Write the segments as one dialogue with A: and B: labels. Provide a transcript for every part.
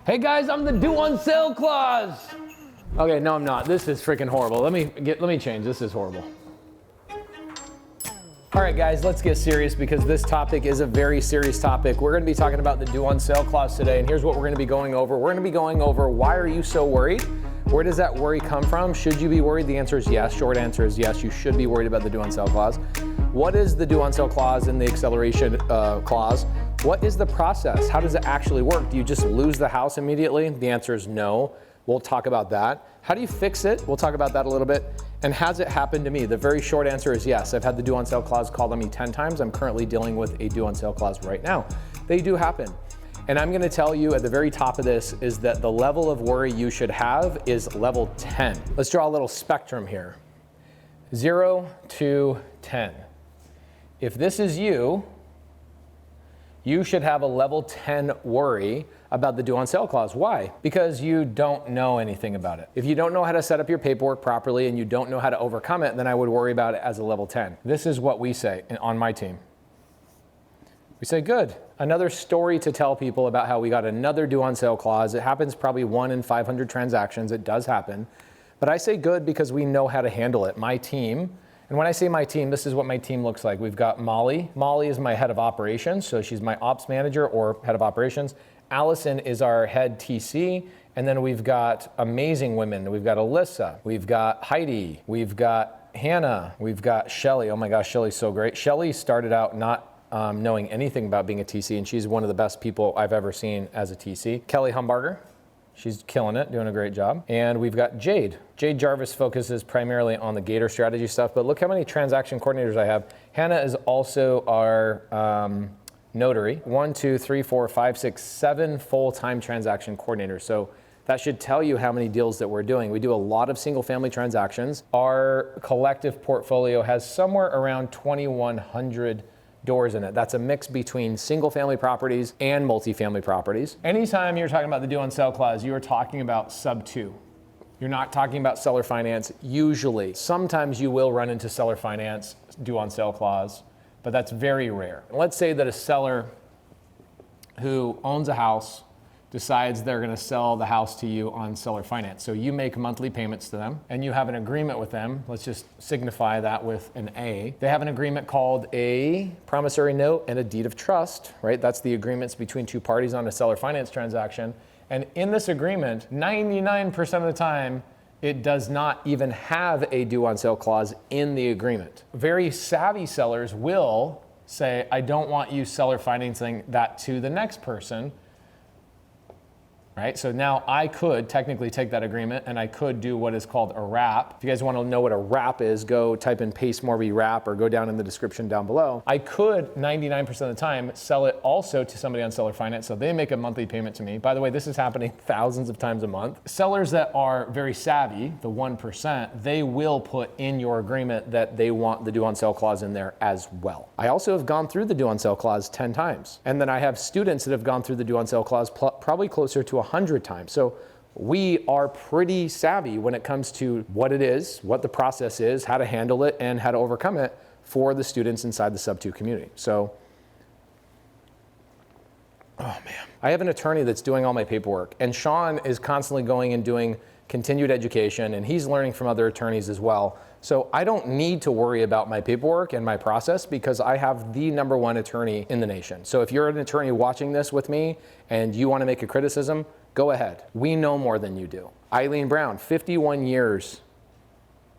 A: Hey guys, I'm the due on sale clause. Okay, no I'm not. This is freaking horrible. Let me change. This is horrible. All right guys, let's get serious because this topic is a very serious topic. We're gonna be talking about the due on sale clause today, and here's what we're gonna be going over. We're gonna be going over why are you so worried? Where does that worry come from? Should you be worried? The answer is yes. Short answer is yes, you should be worried about the due on sale clause. What is the due on sale clause and the acceleration clause? What is the process? How does it actually work? Do you just lose the house immediately? The answer is no. We'll talk about that. How do you fix it? We'll talk about that a little bit. And has it happened to me? The very short answer is yes. I've had the due on sale clause called on me 10 times. I'm currently dealing with a due on sale clause right now. They do happen. And I'm gonna tell you at the very top of this is that the level of worry you should have is level 10. Let's draw a little spectrum here. 0 to 10. If this is you, you should have a level 10 worry about the due on sale clause. Why? Because you don't know anything about it. If you don't know how to set up your paperwork properly and you don't know how to overcome it, then I would worry about it as a level 10. This is what we say on my team. We say, good. Another story to tell people about how we got another due on sale clause. It happens probably 1 in 500 transactions. It does happen. But I say good because we know how to handle it. My team, and when I say my team, this is what my team looks like. We've got Molly. Molly is my head of operations, so she's my ops manager or head of operations. Allison is our head TC, and then we've got amazing women. We've got Alyssa, we've got Heidi, we've got Hannah, we've got Shelly. Oh my gosh, Shelly's so great. Shelly started out not knowing anything about being a TC, and she's one of the best people I've ever seen as a TC. Kelly Humbarger. She's killing it, doing a great job. And we've got Jade. Jade Jarvis focuses primarily on the Gator strategy stuff, but look how many transaction coordinators I have. Hannah is also our notary. 1, 2, 3, 4, 5, 6, 7 full-time transaction coordinators. So that should tell you how many deals that we're doing. We do a lot of single-family transactions. Our collective portfolio has somewhere around 2,100 doors in it. That's a mix between single-family properties and multifamily properties. Anytime you're talking about the due on sale clause, you are talking about Subto. You're not talking about seller finance usually. Sometimes you will run into seller finance due on sale clause, but that's very rare. Let's say that a seller who owns a house decides they're gonna sell the house to you on seller finance. So you make monthly payments to them and you have an agreement with them. Let's just signify that with an A. They have an agreement called a promissory note and a deed of trust, right? That's the agreements between two parties on a seller finance transaction. And in this agreement, 99% of the time, it does not even have a due on sale clause in the agreement. Very savvy sellers will say, I don't want you seller financing that to the next person. Right? So now I could technically take that agreement and I could do what is called a wrap. If you guys want to know what a wrap is, go type in paste Morby wrap or go down in the description down below. I could 99% of the time sell it also to somebody on seller finance so they make a monthly payment to me. By the way, this is happening thousands of times a month. Sellers that are very savvy, the 1%, they will put in your agreement that they want the due on sale clause in there as well. I also have gone through the due on sale clause 10 times. And then I have students that have gone through the due on sale clause probably closer to 100 times. So we are pretty savvy when it comes to what it is, what the process is, how to handle it, and how to overcome it for the students inside the Subto community. So, oh man. I have an attorney that's doing all my paperwork, and Sean is constantly going and doing continued education, and he's learning from other attorneys as well. So I don't need to worry about my paperwork and my process because I have the #1 attorney in the nation. So if you're an attorney watching this with me and you want to make a criticism, go ahead. We know more than you do. Eileen Brown, 51 years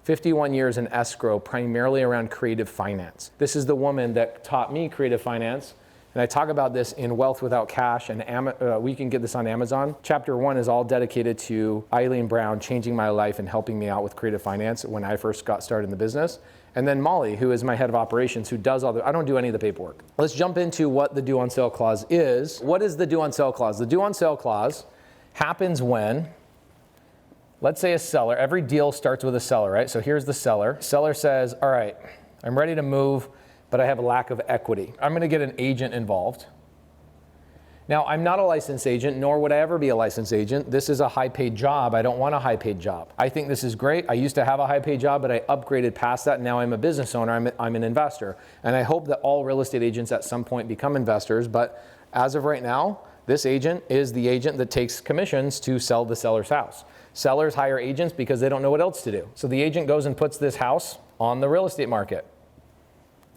A: in escrow, primarily around creative finance. This is the woman that taught me creative finance. And I talk about this in Wealth Without Cash, and we can get this on Amazon. Chapter 1 is all dedicated to Eileen Brown changing my life and helping me out with creative finance when I first got started in the business. And then Molly, who is my head of operations, who does all the, I don't do any of the paperwork. Let's jump into what the due on sale clause is. What is the due on sale clause? The due on sale clause happens when, let's say a seller, every deal starts with a seller, right? So here's the seller. Seller says, all right, I'm ready to move, but I have a lack of equity. I'm gonna get an agent involved. Now, I'm not a licensed agent, nor would I ever be a licensed agent. This is a high-paid job. I don't want a high-paid job. I think this is great. I used to have a high-paid job, but I upgraded past that. Now I'm a business owner. I'm an investor. And I hope that all real estate agents at some point become investors. But as of right now, This agent is the agent that takes commissions to sell the seller's house. Sellers hire agents because they don't know what else to do. So the agent goes and puts this house on the real estate market.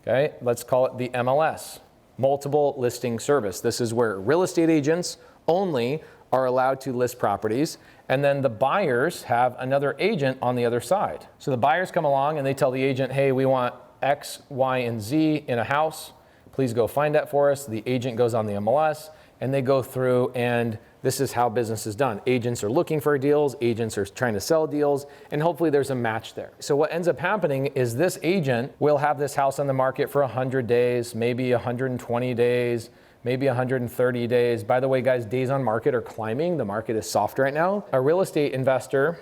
A: Okay, let's call it the MLS, multiple listing service. This is where real estate agents only are allowed to list properties, and then the buyers have another agent on the other side. So the buyers come along and they tell the agent, hey, we want X, Y, and Z in a house. Please go find that for us. The agent goes on the MLS and they go through, and this is how business is done. Agents are looking for deals, agents are trying to sell deals, and hopefully there's a match there. So what ends up happening is this agent will have this house on the market for 100 days, maybe 120 days, maybe 130 days. By the way, guys, days on market are climbing. The market is soft right now. A real estate investor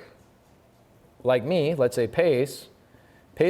A: like me, let's say Pace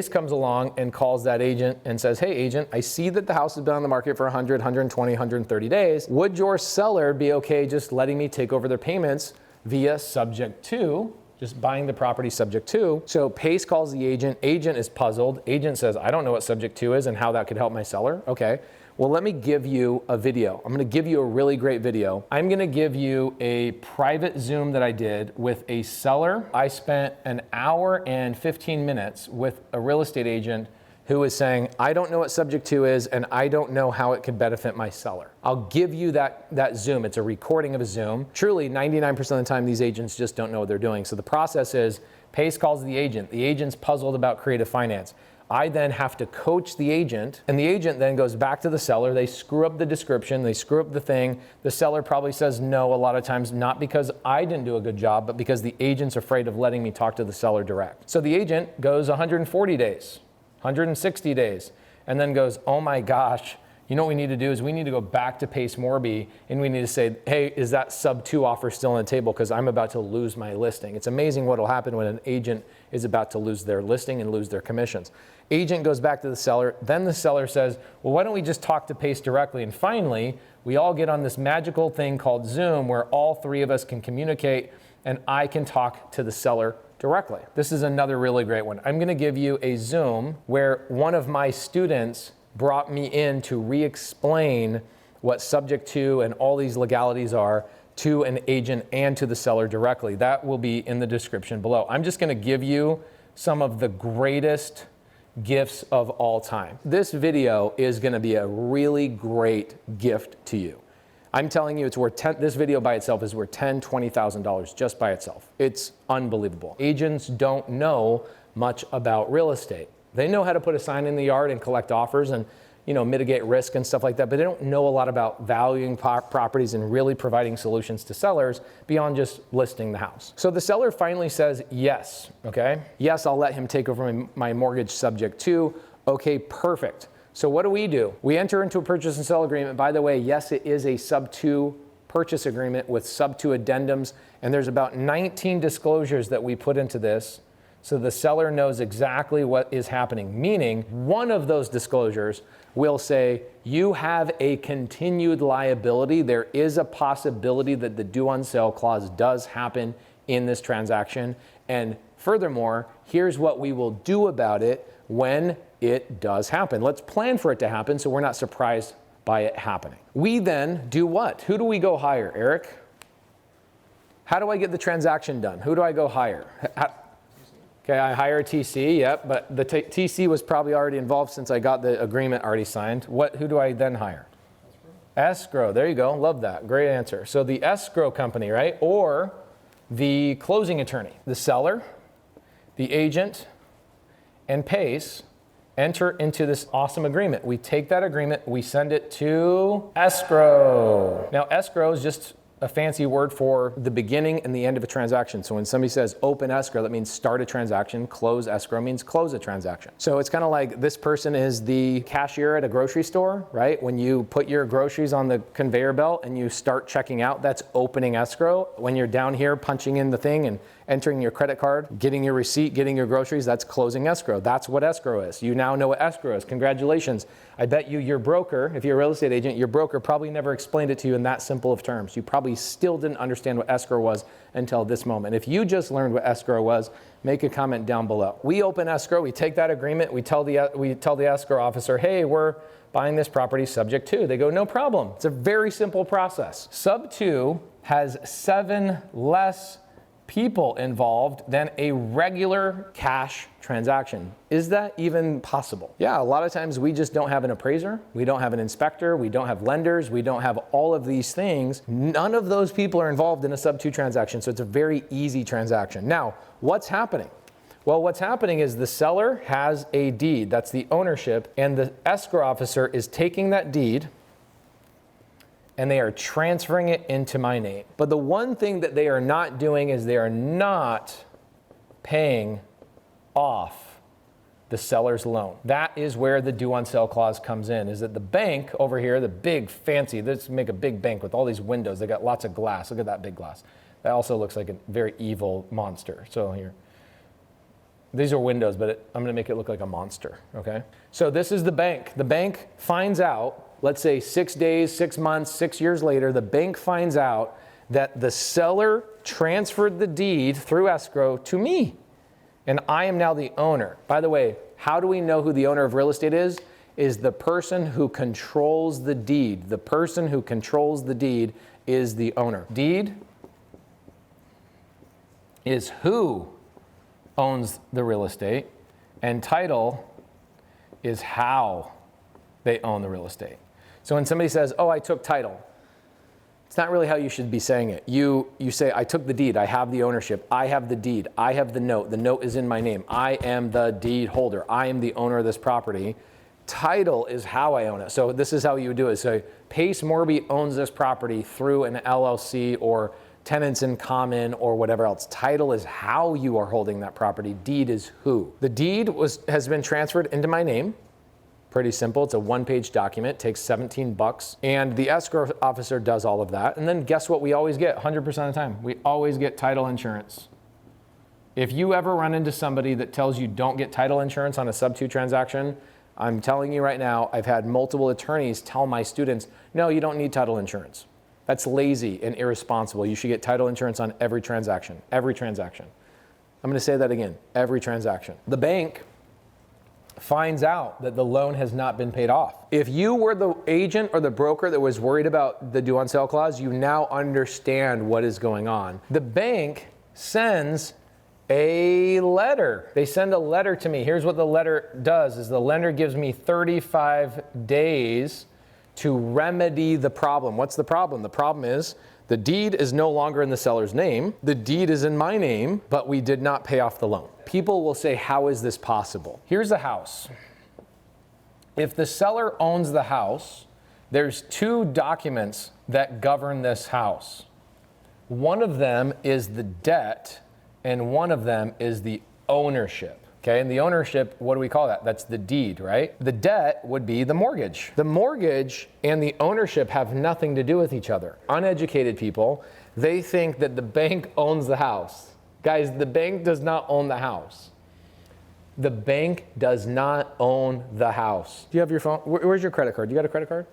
A: comes along and calls that agent and says, hey agent, I see that the house has been on the market for 100, 120, 130 days. Would your seller be okay just letting me take over their payments via subject to, just buying the property subject to? So Pace calls the agent is puzzled. Agent says, I don't know what subject to is and how that could help my seller. Okay. Well, let me give you a video. I'm gonna give you a really great video. I'm gonna give you a private Zoom that I did with a seller. I spent an hour and 15 minutes with a real estate agent who was saying, I don't know what subject to is and I don't know how it could benefit my seller. I'll give you that Zoom. It's a recording of a Zoom. Truly, 99% of the time, these agents just don't know what they're doing. So the process is, Pace calls the agent. The agent's puzzled about creative finance. I then have to coach the agent, and the agent then goes back to the seller. They screw up the description, they screw up the thing. The seller probably says no a lot of times, not because I didn't do a good job, but because the agent's afraid of letting me talk to the seller direct. So the agent goes 140 days, 160 days, and then goes, oh my gosh, you know what we need to do is we need to go back to Pace Morby and we need to say, hey, is that sub-2 offer still on the table? Because I'm about to lose my listing. It's amazing what will happen when an agent is about to lose their listing and lose their commissions. Agent goes back to the seller. Then the seller says, well, why don't we just talk to Pace directly? And finally, we all get on this magical thing called Zoom where all three of us can communicate and I can talk to the seller directly. This is another really great one. I'm gonna give you a Zoom where one of my students brought me in to re-explain what subject to and all these legalities are to an agent and to the seller directly. That will be in the description below. I'm just gonna give you some of the greatest gifts of all time. This video is gonna be a really great gift to you. I'm telling you, it's worth this video by itself is worth $10,000, $20,000 just by itself. It's unbelievable. Agents don't know much about real estate. They know how to put a sign in the yard and collect offers and mitigate risk and stuff like that, but they don't know a lot about valuing properties and really providing solutions to sellers beyond just listing the house. So the seller finally says yes, okay? Yes, I'll let him take over my mortgage subject to. Okay, perfect. So what do? We enter into a purchase and sell agreement. By the way, yes, it is a sub-2 purchase agreement with sub-2 addendums, and there's about 19 disclosures that we put into this so the seller knows exactly what is happening. Meaning, one of those disclosures will say, you have a continued liability. There is a possibility that the due on sale clause does happen in this transaction. And furthermore, here's what we will do about it when it does happen. Let's plan for it to happen so we're not surprised by it happening. We then do what? Who do we go hire, Eric? How do I get the transaction done? Who do I go hire? Okay, I hire a TC, yep, but the TC was probably already involved since I got the agreement already signed. Who do I then hire? Escrow, there you go, love that, great answer. So the escrow company, right? Or the closing attorney. The seller, the agent, and Pace enter into this awesome agreement. We take that agreement, we send it to escrow. Now escrow is just a fancy word for the beginning and the end of a transaction. So when somebody says open escrow, that means start a transaction. Close escrow means close a transaction. So it's kind of like this person is the cashier at a grocery store, right? When you put your groceries on the conveyor belt and you start checking out, that's opening escrow. When you're down here punching in the thing and entering your credit card, getting your receipt, getting your groceries, that's closing escrow. That's what escrow is. You now know what escrow is. Congratulations. I bet you your broker, if you're a real estate agent, your broker probably never explained it to you in that simple of terms. You probably probably still didn't understand what escrow was until this moment. If you just learned what escrow was, make a comment down below. We open escrow, we take that agreement, we tell the escrow officer, hey, we're buying this property subject to. They go, no problem. It's a very simple process. Subto has 7 less people involved than a regular cash transaction. Is that even possible? Yeah, a lot of times we just don't have an appraiser, we don't have an inspector, we don't have lenders, we don't have all of these things. None of those people are involved in a Subto transaction, so it's a very easy transaction. Now, what's happening? Well, what's happening is the seller has a deed, that's the ownership, and the escrow officer is taking that deed and they are transferring it into my name. But the one thing that they are not doing is they are not paying off the seller's loan. That is where the due on sale clause comes in, is that the bank over here, the big fancy, let's make a big bank with all these windows. They got lots of glass. Look at that big glass. That also looks like a very evil monster. So here, these are windows, but I'm gonna make it look like a monster, okay? So this is the bank. The bank finds out, let's say 6 days, 6 months, 6 years later, the bank finds out that the seller transferred the deed through escrow to me, and I am now the owner. By the way, how do we know who the owner of real estate is? Is the person who controls the deed. The person who controls the deed is the owner. Deed is who owns the real estate, and title is how they own the real estate. So when somebody says, oh, I took title, it's not really how you should be saying it. You say, I took the deed, I have the ownership, I have the deed, I have the note is in my name, I am the deed holder, I am the owner of this property. Title is how I own it. So this is how you would do it. So Pace Morby owns this property through an LLC or tenants in common or whatever else. Title is how you are holding that property. Deed is who. The deed has been transferred into my name. Pretty simple. It's a 1-page document. It takes $17, and the escrow officer does all of that. And then guess what we always get 100% of the time? We always get title insurance. If you ever run into somebody that tells you don't get title insurance on a Subto transaction, I'm telling you right now, I've had multiple attorneys tell my students, no, you don't need title insurance. That's lazy and irresponsible. You should get title insurance on every transaction. Every transaction. I'm going to say that again. Every transaction. The bank finds out that the loan has not been paid off. If you were the agent or the broker that was worried about the due on sale clause, you now understand what is going on. The bank sends a letter. They send a letter to me. Here's what the letter does, is the lender gives me 35 days to remedy the problem. What's the problem? The problem is the deed is no longer in the seller's name. The deed is in my name, but we did not pay off the loan. People will say, how is this possible? Here's a house. If the seller owns the house, there's 2 documents that govern this house. One of them is the debt, and one of them is the ownership. Okay, and the ownership, what do we call that? That's the deed, right? The debt would be the mortgage. The mortgage and the ownership have nothing to do with each other. Uneducated people, they think that the bank owns the house. Guys, the bank does not own the house. The bank does not own the house. Do you have your phone? Where's your credit card? You got a credit card?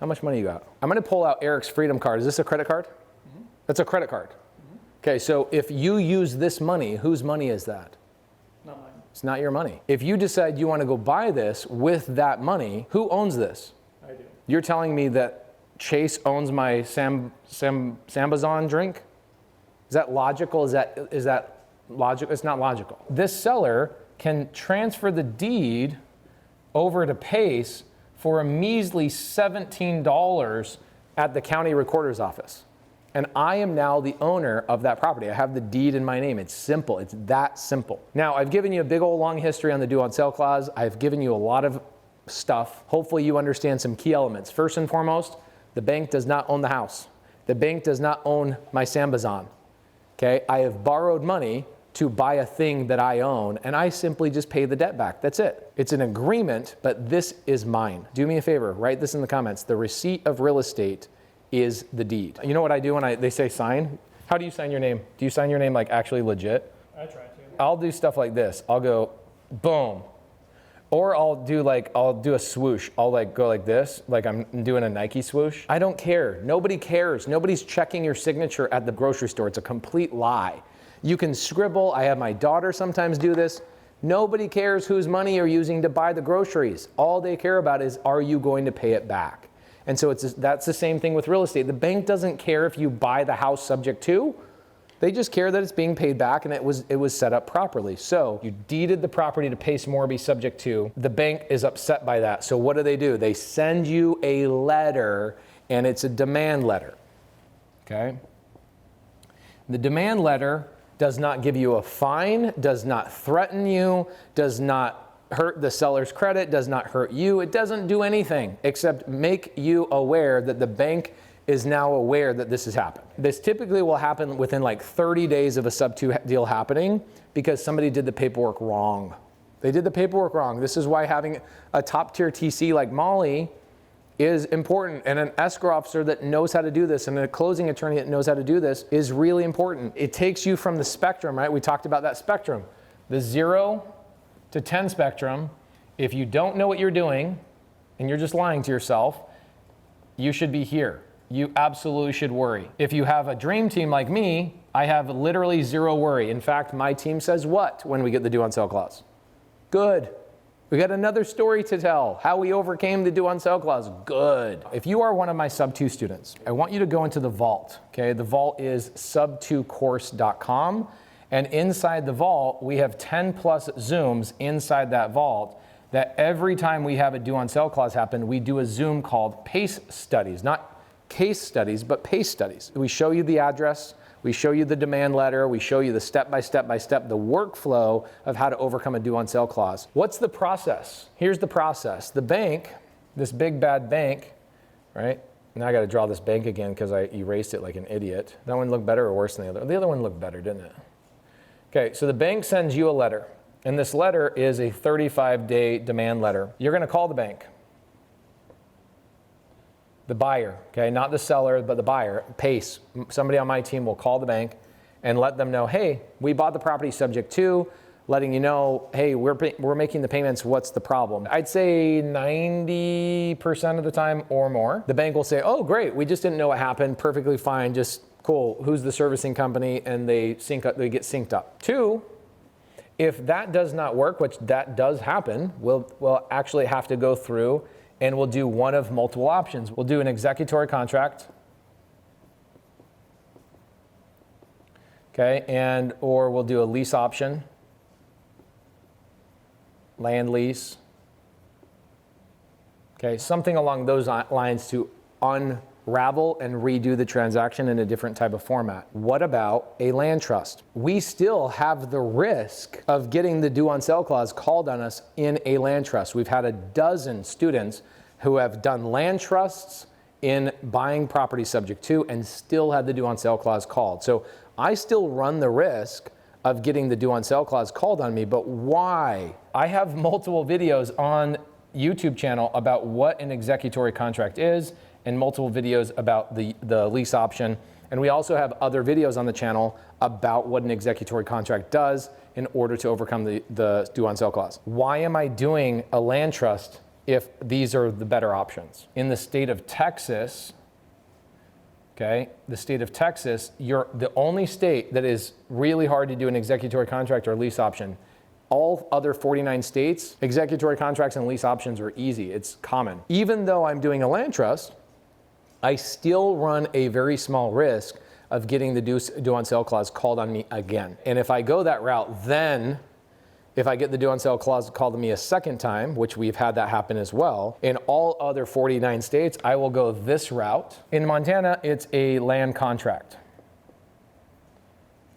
A: How much money you got? I'm gonna pull out Eric's Freedom Card. Is this a credit card? Mm-hmm. That's a credit card. Mm-hmm. Okay, so if you use this money, whose money is that?
B: Not mine.
A: It's not your money. If you decide you want to go buy this with that money, who owns this?
B: I do.
A: You're telling me that Chase owns my Sambazon drink? Is that logical? Is that logical? It's not logical. This seller can transfer the deed over to Pace for a measly $17 at the county recorder's office. And I am now the owner of that property. I have the deed in my name. It's simple. It's that simple. Now, I've given you a big old long history on the due on sale clause. I've given you a lot of stuff. Hopefully you understand some key elements. First and foremost, the bank does not own the house. The bank does not own my Sambazon. Okay, I have borrowed money to buy a thing that I own, and I simply just pay the debt back. That's it. It's an agreement, but this is mine. Do me a favor, write this in the comments. The receipt of real estate is the deed. You know what I do when they say sign? How do you sign your name? Do you sign your name like actually legit?
B: I try to.
A: I'll do stuff like this. I'll go, boom. Or I'll do a swoosh. I'll like go like this, like I'm doing a Nike swoosh. I don't care. Nobody cares. Nobody's checking your signature at the grocery store. It's a complete lie. You can scribble. I have my daughter sometimes do this. Nobody cares whose money you're using to buy the groceries. All they care about is, are you going to pay it back? And so that's the same thing with real estate. The bank doesn't care if you buy the house subject to. They just care that it's being paid back and it was set up properly. So you deeded the property to Pace Morby subject to. The bank is upset by that. So what do? They send you a letter, and it's a demand letter. Okay? The demand letter does not give you a fine, does not threaten you, does not hurt the seller's credit, does not hurt you. It doesn't do anything except make you aware that the bank is now aware that this has happened. This typically will happen within like 30 days of a Subto deal happening because somebody did the paperwork wrong. They did the paperwork wrong. This is why having a top tier TC like Molly is important, and an escrow officer that knows how to do this and a closing attorney that knows how to do this is really important. It takes you from the spectrum, right? We talked about that spectrum. The 0 to 10 spectrum. If you don't know what you're doing and you're just lying to yourself, you should be here. You absolutely should worry. If you have a dream team like me, I have literally 0 worry. In fact, my team says what when we get the due on sale clause? Good. We got another story to tell. How we overcame the due on sale clause. Good. If you are one of my Subto students, I want you to go into the vault. Okay, the vault is subtocourse.com. And inside the vault, we have 10 plus Zooms inside that vault that every time we have a due on sale clause happen, we do a Zoom called PACE studies, not case studies, but PACE studies. We show you the address, we show you the demand letter, we show you the step by step, the workflow of how to overcome a due on sale clause. What's the process? Here's the process. The bank, this big bad bank, right? Now I got to draw this bank again because I erased it like an idiot. That one looked better or worse than the other? The other one looked better, didn't it? Okay, so the bank sends you a letter, and this letter is a 35-day demand letter. You're going to call the bank. The buyer, okay, not the seller, but the buyer, Pace. Somebody on my team will call the bank and let them know, hey, we bought the property subject to, letting you know, hey, we're making the payments, what's the problem? I'd say 90% of the time or more. The bank will say, oh, great, we just didn't know what happened, perfectly fine, just cool. Who's the servicing company? And they get synced up. 2, if that does not work, which that does happen, we'll actually have to go through and we'll do one of multiple options. We'll do an executory contract, okay, or we'll do a lease option, land lease, okay, something along those lines to unravel and redo the transaction in a different type of format. What about a land trust? We still have the risk of getting the due on sale clause called on us in a land trust. We've had a dozen students who have done land trusts in buying property subject to and still had the due on sale clause called. So I still run the risk of getting the due on sale clause called on me, but why? I have multiple videos on YouTube channel about what an executory contract is and multiple videos about the lease option. And we also have other videos on the channel about what an executory contract does in order to overcome the due on sale clause. Why am I doing a land trust if these are the better options? In the state of Texas, okay, the state of Texas, you're the only state that is really hard to do an executory contract or lease option. All other 49 states, executory contracts and lease options are easy. It's common. Even though I'm doing a land trust, I still run a very small risk of getting the due on sale clause called on me again. And if I go that route, then if I get the due on sale clause called on me a second time, which we've had that happen as well, in all other 49 states, I will go this route. In Montana, it's a land contract.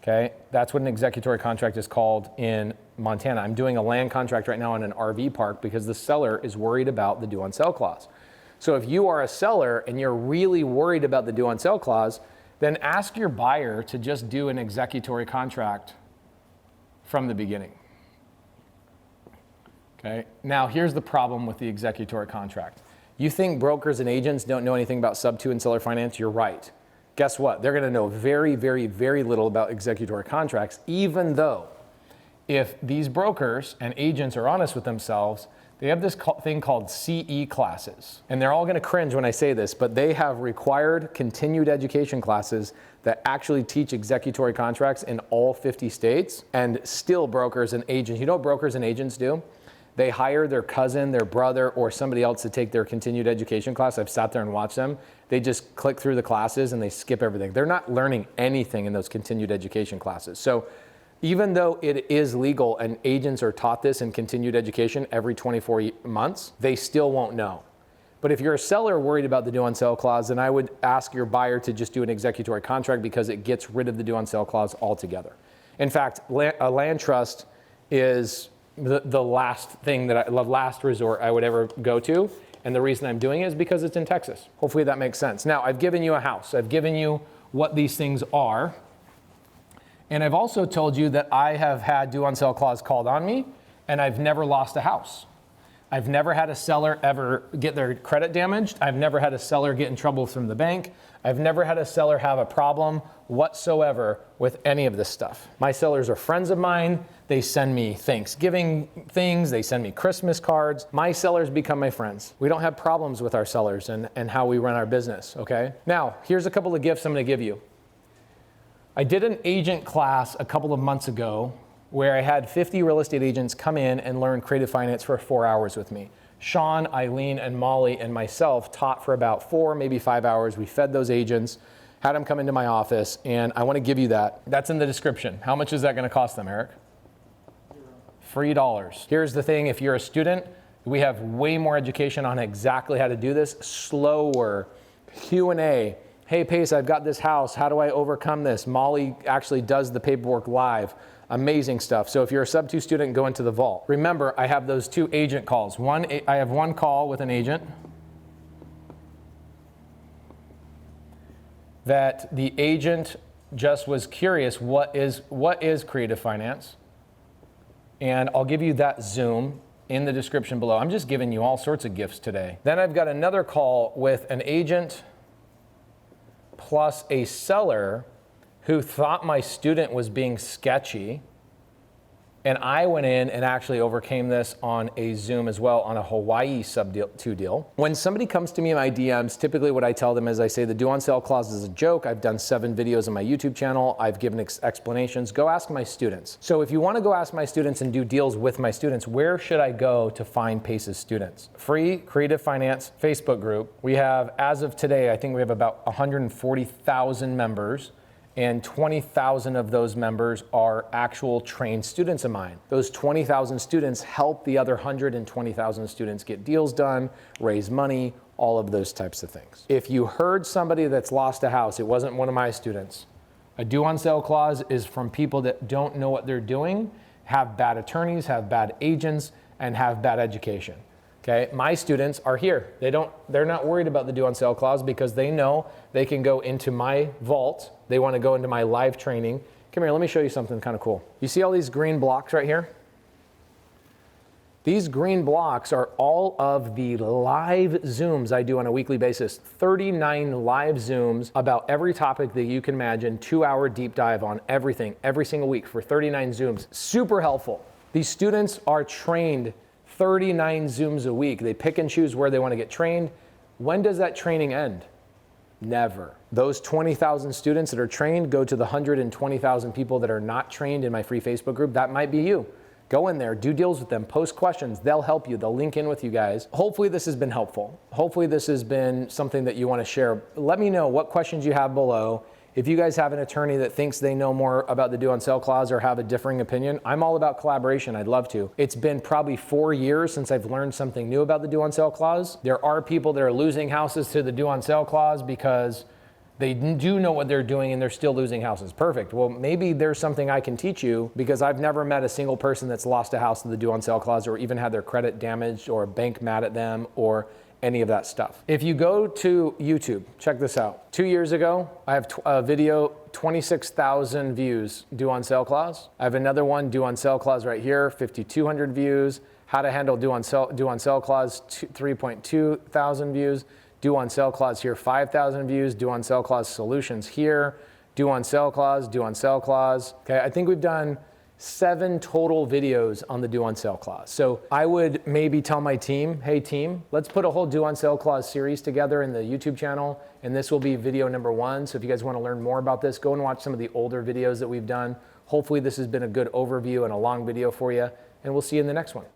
A: Okay, that's what an executory contract is called in Montana. I'm doing a land contract right now on an RV park because the seller is worried about the due on sale clause. So if you are a seller and you're really worried about the due on sale clause, then ask your buyer to just do an executory contract from the beginning. Okay. Now here's the problem with the executory contract. You think brokers and agents don't know anything about Subto and seller finance? You're right. Guess what? They're going to know very, very, very little about executory contracts, even though if these brokers and agents are honest with themselves, They have this thing called CE classes. And they're all going to cringe when I say this, but they have required continued education classes that actually teach executory contracts in all 50 states. And still brokers and agents, you know what brokers and agents do? They hire their cousin, their brother, or somebody else to take their continued education class. I've sat there and watched them. They just click through the classes and they skip everything. They're not learning anything in those continued education classes. So even though it is legal and agents are taught this in continued education every 24 months, they still won't know. But if you're a seller worried about the due on sale clause, then I would ask your buyer to just do an executory contract because it gets rid of the due on sale clause altogether. In fact, a land trust is the last thing that last resort I would ever go to. And the reason I'm doing it is because it's in Texas. Hopefully that makes sense. Now, I've given you a house. I've given you what these things are. And I've also told you that I have had due on sale clause called on me, and I've never lost a house. I've never had a seller ever get their credit damaged. I've never had a seller get in trouble from the bank. I've never had a seller have a problem whatsoever with any of this stuff. My sellers are friends of mine. They send me Thanksgiving things. They send me Christmas cards. My sellers become my friends. We don't have problems with our sellers and how we run our business, okay? Now, here's a couple of gifts I'm gonna give you. I did an agent class a couple of months ago where I had 50 real estate agents come in and learn creative finance for 4 hours with me. Sean, Eileen, and Molly and myself taught for about 4, maybe 5 hours. We fed those agents, had them come into my office, and I want to give you that. That's in the description. How much is that going to cost them, Eric? $3. Here's the thing, if you're a student, we have way more education on exactly how to do this. Slower, Q&A. Hey, Pace, I've got this house. How do I overcome this? Molly actually does the paperwork live. Amazing stuff. So if you're a Subto student, go into the vault. Remember, I have those 2 agent calls. I have 1 call with an agent that the agent just was curious, what is creative finance? And I'll give you that Zoom in the description below. I'm just giving you all sorts of gifts today. Then I've got another call with an agent plus a seller who thought my student was being sketchy. And I went in and actually overcame this on a Zoom as well on a Hawaii Subto deal. When somebody comes to me in my DMs, typically what I tell them is I say the due on sale clause is a joke. I've done 7 videos on my YouTube channel. I've given explanations. Go ask my students. So if you want to go ask my students and do deals with my students, where should I go to find Pace's students? Free Creative Finance Facebook group. We have, as of today, I think we have about 140,000 members. And 20,000 of those members are actual trained students of mine. Those 20,000 students help the other 120,000 students get deals done, raise money, all of those types of things. If you heard somebody that's lost a house, it wasn't one of my students. A due on sale clause is from people that don't know what they're doing, have bad attorneys, have bad agents, and have bad education. Okay, my students are here. They're not worried about the due on sale clause because they know they can go into my vault. They want to go into my live training. Come here, let me show you something kind of cool. You see all these green blocks right here? These green blocks are all of the live Zooms I do on a weekly basis. 39 live Zooms about every topic that you can imagine, 2-hour deep dive on everything, every single week for 39 Zooms. Super helpful. These students are trained 39 Zooms a week. They pick and choose where they want to get trained. When does that training end? Never. Those 20,000 students that are trained go to the 120,000 people that are not trained in my free Facebook group. That might be you. Go in there, do deals with them, post questions. They'll help you. They'll link in with you guys. Hopefully this has been helpful. Hopefully this has been something that you want to share. Let me know what questions you have below. If you guys have an attorney that thinks they know more about the due on sale clause or have a differing opinion, I'm all about collaboration. I'd love to. It's been probably 4 years since I've learned something new about the due on sale clause. There are people that are losing houses to the due on sale clause because they do know what they're doing and they're still losing houses. Perfect. Well, maybe there's something I can teach you because I've never met a single person that's lost a house to the due on sale clause or even had their credit damaged or a bank mad at them or any of that stuff. If you go to YouTube, check this out. 2 years ago, I have a video, 26,000 views, due on sale clause. I have another one, due on sale clause right here, 5,200 views. How to handle due on sale clause, 3.2 thousand views. Due on sale clause here, 5,000 views. Due on sale clause solutions here. Due on sale clause, due on sale clause. Okay, I think we've done 7 total videos on the due on sale clause. So I would maybe tell my team, hey team, let's put a whole due on sale clause series together in the YouTube channel, and this will be video number 1. So if you guys want to learn more about this, go and watch some of the older videos that we've done. Hopefully this has been a good overview and a long video for you, and we'll see you in the next one.